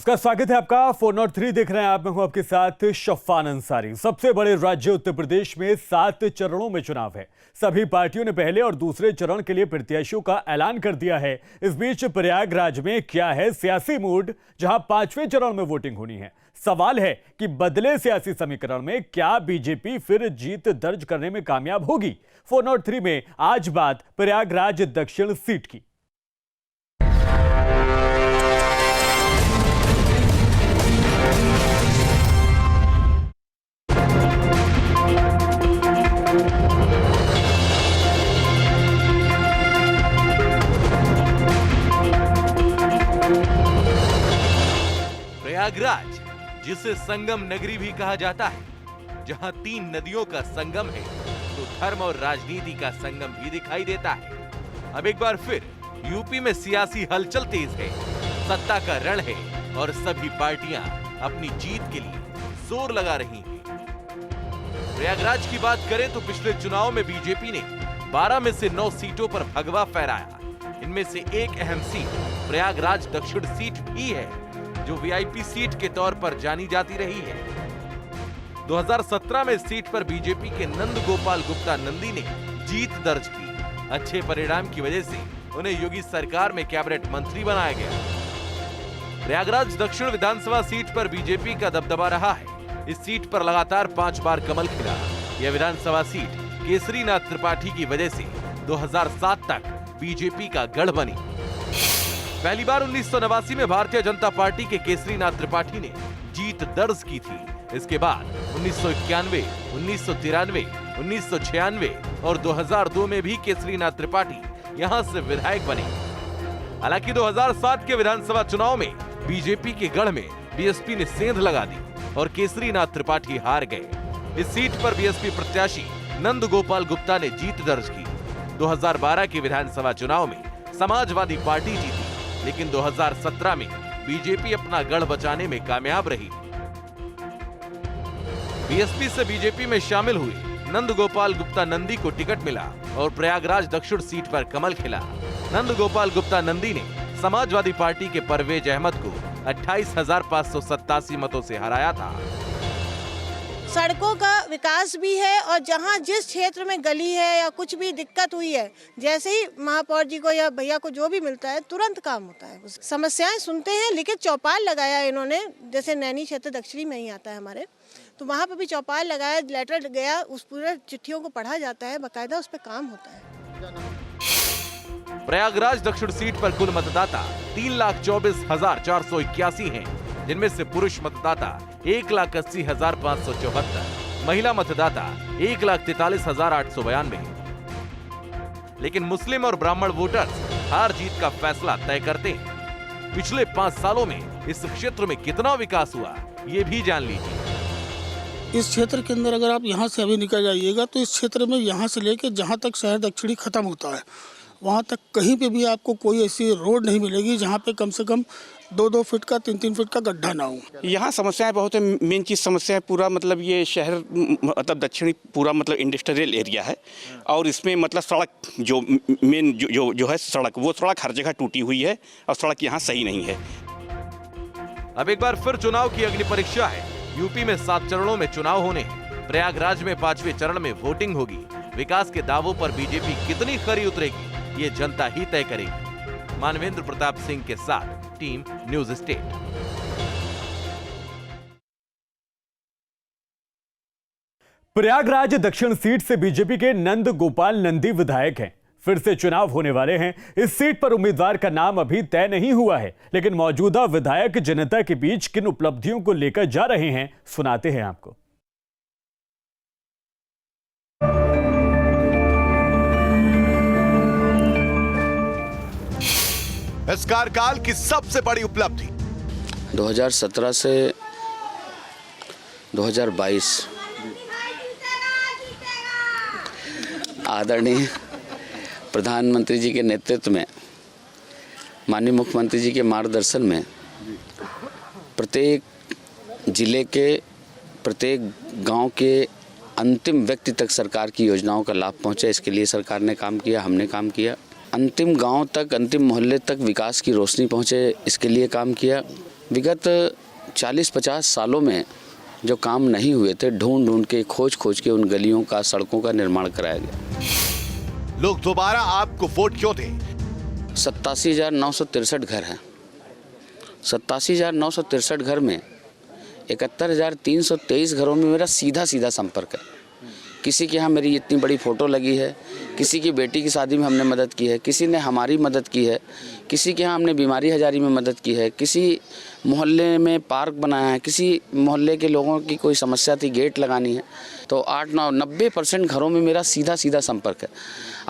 नमस्कार, स्वागत है आपका 403 देख रहे हैं आप। मैं हूं आपके साथ शफ़ान अंसारी। सबसे बड़े राज्य उत्तर प्रदेश में 7 चरणों में चुनाव है। सभी पार्टियों ने पहले और दूसरे चरण के लिए प्रत्याशियों का ऐलान कर दिया है। इस बीच प्रयागराज में क्या है सियासी मूड, जहां 5वें चरण में वोटिंग होनी है। सवाल है कि बदले सियासी समीकरण में क्या बीजेपी फिर जीत दर्ज करने में कामयाब होगी। 403 में आज बात प्रयागराज दक्षिण सीट की। प्रयागराज, जिसे संगम नगरी भी कहा जाता है, जहां 3 नदियों का संगम है, तो धर्म और राजनीति का संगम भी दिखाई देता है। अब एक बार फिर यूपी में सियासी हलचल तेज है, सत्ता का रण है और सभी पार्टियां अपनी जीत के लिए जोर लगा रही हैं। प्रयागराज की बात करें तो पिछले चुनाव में बीजेपी ने 12 में से 9 सीटों पर भगवा फहराया। इनमें से एक अहम सीट प्रयागराज दक्षिण सीट भी है, जो वीआईपी सीट के तौर पर जानी जाती रही है। 2017 में इस सीट पर बीजेपी के नंद गोपाल गुप्ता नंदी ने जीत दर्ज की। अच्छे परिणाम की वजह से उन्हें योगी सरकार में कैबिनेट मंत्री बनाया गया। प्रयागराज दक्षिण विधानसभा सीट पर बीजेपी का दबदबा रहा है। इस सीट पर लगातार 5 बार कमल खिला। यह विधानसभा सीट केसरीनाथ त्रिपाठी की वजह से 2007 तक बीजेपपी का गढ़ बनी। पहली बार 1989 में भारतीय जनता पार्टी के केसरीनाथ त्रिपाठी ने जीत दर्ज की थी। इसके बाद 1991, 1993, 1996 और 2002 में भी केसरीनाथ त्रिपाठी यहां से विधायक बने। हालांकि 2007 के विधानसभा चुनाव में बीजेपी के गढ़ में बीएसपी ने सेंध लगा दी और केसरीनाथ त्रिपाठी हार गए। इस सीट पर बीएसपी प्रत्याशी नंद गोपाल गुप्ता ने जीत दर्ज की। 2012 के विधानसभा चुनाव में समाजवादी पार्टी जीती, लेकिन 2017 में बीजेपी अपना गढ़ बचाने में कामयाब रही। बीएसपी से बीजेपी में शामिल हुए नंद गोपाल गुप्ता नंदी को टिकट मिला और प्रयागराज दक्षिण सीट पर कमल खिला। नंद गोपाल गुप्ता नंदी ने समाजवादी पार्टी के परवेज अहमद को 28,587 मतों से हराया था। सड़कों का विकास भी है और जहां जिस क्षेत्र में गली है या कुछ भी दिक्कत हुई है, जैसे ही महापौर जी को या भैया को जो भी मिलता है तुरंत काम होता है। समस्याएं सुनते हैं, लेकिन चौपाल लगाया इन्होंने। जैसे नैनी क्षेत्र दक्षिणी में ही आता है हमारे, तो वहाँ पर भी चौपाल लगाया, लेटर गया, उस पूरे चिट्ठियों को पढ़ा जाता है, बाकायदा उस पर काम होता है। प्रयागराज दक्षिण सीट पर कुल मतदाता 3,24,481 हैं, जिनमें से पुरुष मतदाता 1,80,574, महिला मतदाता 1,43,892। लेकिन मुस्लिम और ब्राह्मण वोटर्स हार जीत का फैसला तय करते हैं। पिछले 5 सालों में इस क्षेत्र में कितना विकास हुआ, ये भी जान लीजिए। इस क्षेत्र के अंदर अगर आप यहाँ से अभी निकल जाइएगा तो इस क्षेत्र में यहाँ से लेके जहाँ तक शहर दक्षिणी खत्म होता है, वहाँ तक कहीं पे भी आपको कोई ऐसी रोड नहीं मिलेगी जहाँ पे कम से कम 2-2 फीट का 3-3 फीट का गड्ढा ना हो। यहाँ समस्याएं बहुत है। मेन चीज़ समस्या है पूरा मतलब ये शहर मतलब दक्षिणी पूरा मतलब इंडस्ट्रियल एरिया है और इसमें मतलब सड़क जो मेन जो है सड़क, वो सड़क हर जगह टूटी हुई है और सड़क यहाँ सही नहीं है। अब एक बार फिर चुनाव की अग्नि परीक्षा है। यूपी में 7 चरणों में चुनाव होने हैं। प्रयागराज में 5वें चरण में वोटिंग होगी। विकास के दावों पर बीजेपी कितनी खरी उतरेगी, ये जनता ही तय करेगी। मानवेंद्र प्रताप सिंह के साथ टीम न्यूज स्टेट। प्रयागराज दक्षिण सीट से बीजेपी के नंद गोपाल नंदी विधायक हैं। फिर से चुनाव होने वाले हैं। इस सीट पर उम्मीदवार का नाम अभी तय नहीं हुआ है, लेकिन मौजूदा विधायक जनता के बीच किन उपलब्धियों को लेकर जा रहे हैं, सुनाते हैं आपको। इस कार्यकाल की सबसे बड़ी उपलब्धि 2017 से 2022 आदरणीय प्रधानमंत्री जी के नेतृत्व में, माननीय मुख्यमंत्री जी के मार्गदर्शन में प्रत्येक जिले के प्रत्येक गांव के अंतिम व्यक्ति तक सरकार की योजनाओं का लाभ पहुंचे, इसके लिए सरकार ने काम किया, हमने काम किया। अंतिम गांव तक, अंतिम मोहल्ले तक विकास की रोशनी पहुंचे, इसके लिए काम किया। विगत 40-50 सालों में जो काम नहीं हुए थे, ढूंढ ढूंढ के, खोज खोज के उन गलियों का, सड़कों का निर्माण कराया गया। लोग दोबारा आपको वोट क्यों दें? 87,963 घर हैं। 87,963 घर में 71,323 घरों में मेरा सीधा संपर्क है। किसी के यहाँ मेरी इतनी बड़ी फ़ोटो लगी है, किसी की बेटी की शादी में हमने मदद की है, किसी ने हमारी मदद की है, किसी के यहाँ हमने बीमारी हजारी में मदद की है, किसी मोहल्ले में पार्क बनाया है, किसी मोहल्ले के लोगों की कोई समस्या थी, गेट लगानी है। तो 8-9-90% घरों में मेरा सीधा संपर्क है।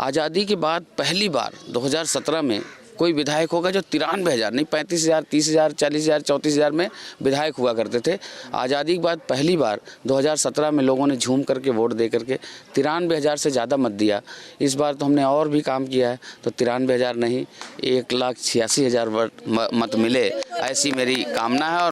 आज़ादी के बाद पहली बार 2017 में कोई विधायक होगा जो 93,000 नहीं, 35,000, 30,000, 40,000, 34,000 में विधायक हुआ करते थे। आज़ादी के बाद पहली बार 2017 में लोगों ने झूम करके वोट दे करके 93,000 से ज़्यादा मत दिया। इस बार तो हमने और भी काम किया है, तो 93,000 नहीं, 1,86,000 मत मिले, ऐसी मेरी कामना है। और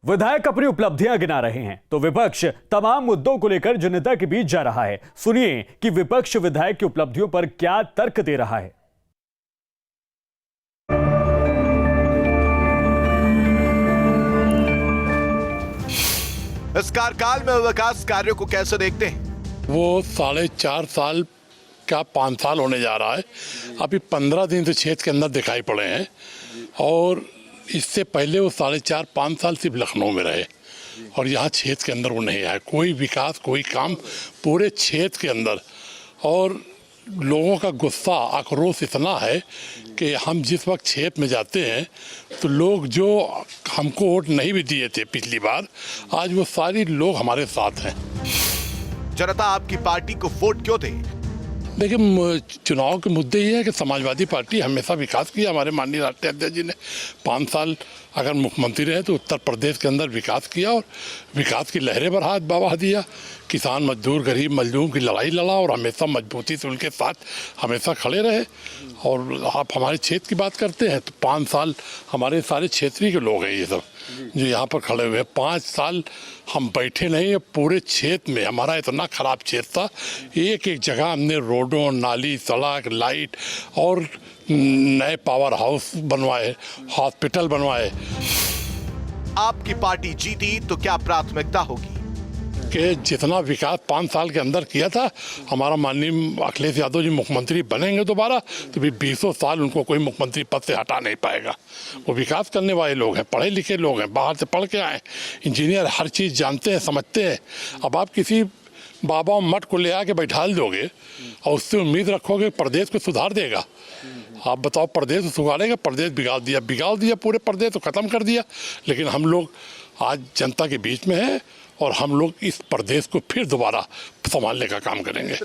विधायक अपनी उपलब्धियां गिना रहे हैं तो विपक्ष तमाम मुद्दों को लेकर जनता के बीच जा रहा है। सुनिए कि विपक्ष विधायक की उपलब्धियों पर क्या तर्क दे रहा है। इस कार्यकाल में विकास कार्यों को कैसे देखते हैं? वो 4.5 साल का 5 साल होने जा रहा है। अभी 15 दिन से क्षेत्र के अंदर दिखाई पड़े हैं और इससे पहले वो 4.5-5 साल सिर्फ लखनऊ में रहे और यहाँ क्षेत्र के अंदर वो नहीं आए। कोई विकास, कोई काम पूरे क्षेत्र के अंदर। और लोगों का गुस्सा, आक्रोश इतना है कि हम जिस वक्त क्षेत्र में जाते हैं तो लोग जो हमको वोट नहीं भी दिए थे पिछली बार, आज वो सारी लोग हमारे साथ हैं। जनता आपकी पार्टी को वोट क्यों दे? देखिए, चुनाव के मुद्दे ये है कि समाजवादी पार्टी हमेशा विकास किया। हमारे माननीय राष्ट्रीय अध्यक्ष जी ने 5 साल अगर मुख्यमंत्री रहे तो उत्तर प्रदेश के अंदर विकास किया और विकास की लहरें पर हाथ बहा दिया। किसान, मजदूर, गरीब, मजलूम की लड़ाई लड़ा और हमेशा मजबूती से उनके साथ हमेशा खड़े रहे। और आप हमारे क्षेत्र की बात करते हैं तो 5 साल हमारे सारे क्षेत्रीय के लोग हैं ये सब जो यहाँ पर खड़े हुए हैं। 5 साल हम बैठे नहीं, पूरे क्षेत्र में हमारा इतना खराब क्षेत्र था, एक जगह हमने रोडों, नाली, सड़क, लाइट और नए पावर हाउस बनवाए, हॉस्पिटल बनवाए। आपकी पार्टी जीती तो क्या प्राथमिकता होगी? कि जितना विकास 5 साल के अंदर किया था, हमारा माननीय अखिलेश यादव जी मुख्यमंत्री बनेंगे दोबारा तो भी 20 साल उनको कोई मुख्यमंत्री पद से हटा नहीं पाएगा। वो विकास करने वाले लोग हैं, पढ़े लिखे लोग हैं, बाहर से पढ़ के आए, इंजीनियर, हर चीज़ जानते हैं, समझते हैं। अब आप किसी बाबा मठ को ले आके बैठा दोगे और उससे उम्मीद रखोगे प्रदेश को सुधार देगा। आप बताओ, प्रदेश सुधारेगा? प्रदेश बिगाड़ दिया, पूरे प्रदेश को ख़त्म कर दिया। लेकिन हम लोग आज जनता के बीच में हैं और हम लोग इस प्रदेश को फिर दोबारा संभालने का काम करेंगे।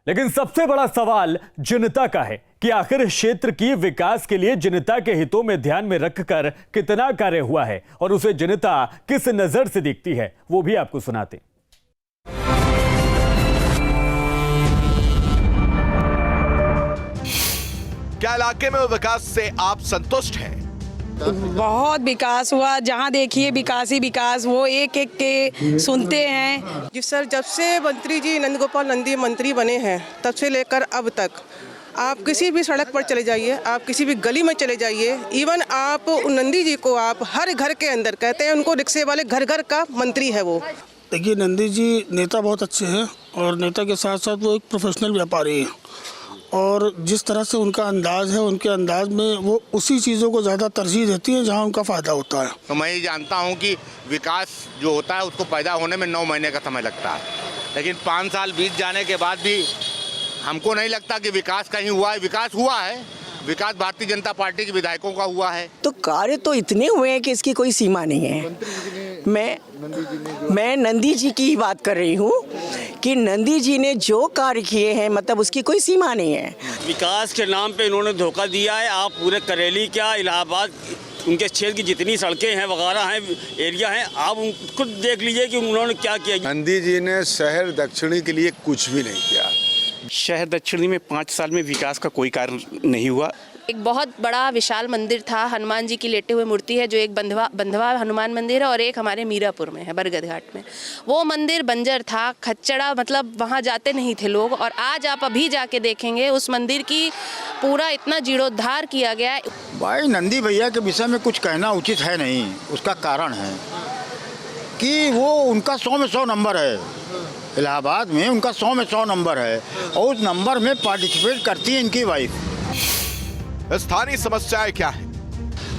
लेकिन सबसे बड़ा सवाल जनता का है कि आखिर क्षेत्र की विकास के लिए जनता के हितों में ध्यान में रखकर कितना कार्य हुआ है और उसे जनता किस नजर से देखती है, वो भी आपको सुनाते। क्या इलाके में विकास से आप संतुष्ट हैं? बहुत विकास हुआ, जहाँ देखिए विकास ही विकास, वो एक के सुनते हैं। जी सर, जब से मंत्री जी नंद गोपाल नंदी मंत्री बने हैं तब से लेकर अब तक आप किसी भी सड़क पर चले जाइए, आप किसी भी गली में चले जाइए, इवन आप नंदी जी को आप हर घर के अंदर, कहते हैं उनको रिक्शे वाले घर घर का मंत्री है वो। देखिए, नंदी जी नेता बहुत अच्छे हैं और नेता के साथ साथ वो एक प्रोफेशनल व्यापारी हैं और जिस तरह से उनका अंदाज है, उनके अंदाज में वो उसी चीज़ों को ज़्यादा तरजीह देती है जहां उनका फ़ायदा होता है। तो मैं ये जानता हूं कि विकास जो होता है उसको पैदा होने में 9 महीने का समय लगता है, लेकिन 5 साल बीत जाने के बाद भी हमको नहीं लगता कि विकास कहीं हुआ है। विकास हुआ है, विकास भारतीय जनता पार्टी के विधायकों का हुआ है। तो कार्य तो इतने हुए हैं कि इसकी कोई सीमा नहीं है। मैं नंदी जी की ही बात कर रही हूँ कि नंदी जी ने जो कार्य किए हैं, मतलब उसकी कोई सीमा नहीं है। विकास के नाम पे इन्होंने धोखा दिया है। आप पूरे करेली क्या, इलाहाबाद, उनके क्षेत्र की जितनी सड़कें हैं वगैरह हैं, एरिया हैं, आप खुद देख लीजिए कि उन्होंने क्या किया। नंदी जी ने शहर दक्षिणी के लिए कुछ भी नहीं किया। शहर दक्षिणी में 5 साल में विकास का कोई कार्य नहीं हुआ। एक बहुत बड़ा विशाल मंदिर था, हनुमान जी की लेटे हुए मूर्ति है, जो एक बंधवा हनुमान मंदिर है और एक हमारे मीरापुर में है, बरगद घाट में। वो मंदिर बंजर था, खच्चड़ा, मतलब वहाँ जाते नहीं थे लोग। और आज आप अभी जाके देखेंगे उस मंदिर की पूरा इतना जीर्णोद्धार किया गया है। भाई नंदी भैया के विषय में कुछ कहना उचित है नहीं। उसका कारण है कि वो उनका 100 में 100 नंबर है। इलाहाबाद में उनका 100 में 100 नंबर है और उस नंबर में पार्टिसिपेट करती है इनकी वाइफ। स्थानीय समस्याएं क्या है?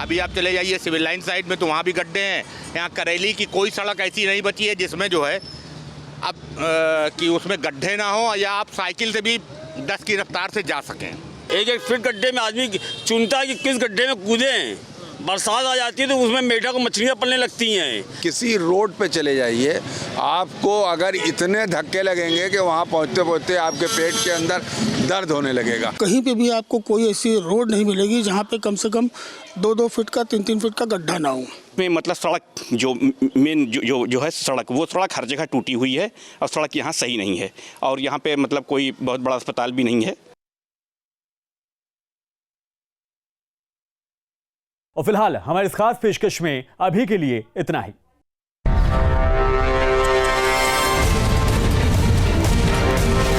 अभी आप चले जाइए सिविल लाइन साइड में तो वहाँ भी गड्ढे हैं। यहाँ करेली की कोई सड़क ऐसी नहीं बची है जिसमें जो है अब कि उसमें गड्ढे ना हो या आप साइकिल से भी 10 की रफ्तार से जा सकें। एक फीट गड्ढे में आदमी चुनता है कि किस गड्ढे में कूदें। बरसात आ जाती है तो उसमें मेढक को मछलियाँ पलने लगती हैं। किसी रोड पे चले जाइए, आपको अगर इतने धक्के लगेंगे कि वहाँ पहुँचते पहुँचते आपके पेट के अंदर दर्द होने लगेगा। कहीं पे भी आपको कोई ऐसी रोड नहीं मिलेगी जहाँ पे कम से कम 2-2 फीट का 3-3 फीट का गड्ढा ना हो। में मतलब सड़क जो मेन जो है सड़क, वो सड़क हर जगह टूटी हुई है और सड़क यहाँ सही नहीं है और यहाँ पे मतलब कोई बहुत बड़ा अस्पताल भी नहीं है। और फिलहाल हमारे इस खास पेशकश में अभी के लिए इतना ही।